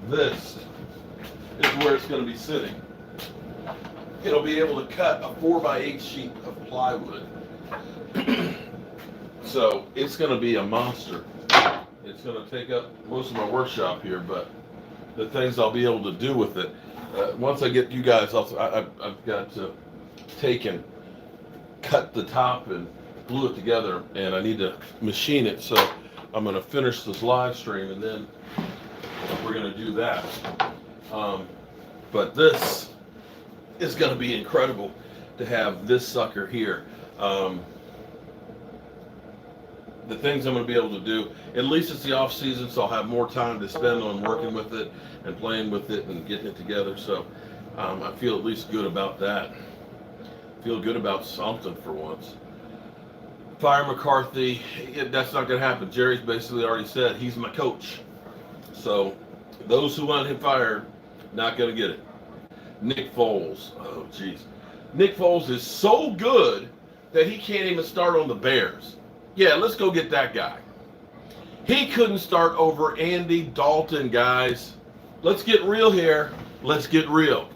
this is where it's going to be sitting. It'll be able to cut a 4x8 sheet of plywood. So it's going to be a monster. It's going to take up most of my workshop here, but the things I'll be able to do with it, once I get you guys, I've got to take and cut the top and glue it together, and I need to machine it. So I'm going to finish this live stream, and then we're going to do that. But this is going to be incredible to have this sucker here. The things I'm going to be able to do, at least it's the off season, so I'll have more time to spend on working with it and playing with it and getting it together. So I feel at least good about that. Feel good about something for once. Fire McCarthy, that's not going to happen. Jerry's basically already said he's my coach. So those who want him fired, not going to get it. Nick Foles, oh jeez. Nick Foles is so good that he can't even start on the Bears. Yeah, let's go get that guy. He couldn't start over Andy Dalton, guys. Let's get real here. Let's get real.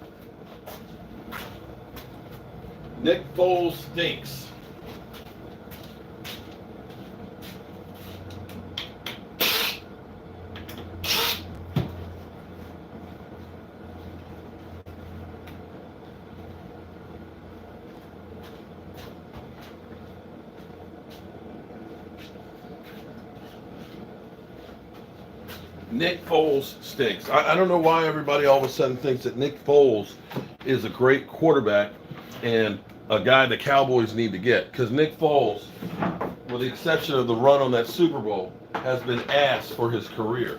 Nick Foles stinks. Nick Foles stinks. I don't know why everybody all of a sudden thinks that Nick Foles is a great quarterback and a guy the Cowboys need to get. Because Nick Foles, with the exception of the run on that Super Bowl, has been ass for his career.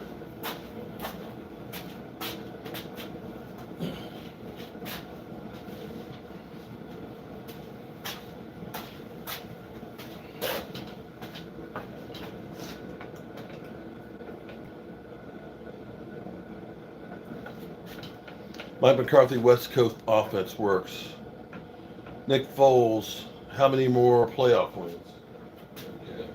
Mike McCarthy West Coast offense works. Nick Foles, how many more playoff wins? Okay.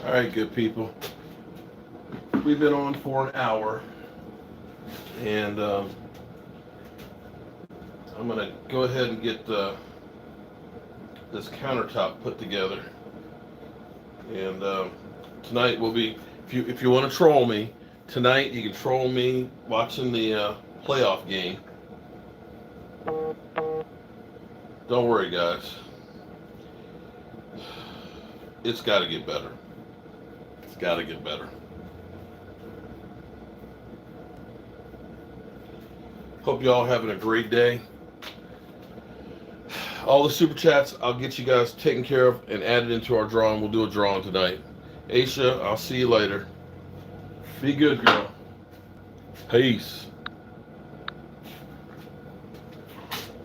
All right, good people. We've been on for an hour, and I'm gonna go ahead and get this countertop put together. And tonight will be, if you want to troll me tonight, you can troll me watching the playoff game. Don't worry, guys. It's got to get better. It's got to get better. Hope you all having a great day. All the super chats, I'll get you guys taken care of and added into our drawing. We'll do a drawing tonight. Aisha, I'll see you later. Be good, girl. Peace.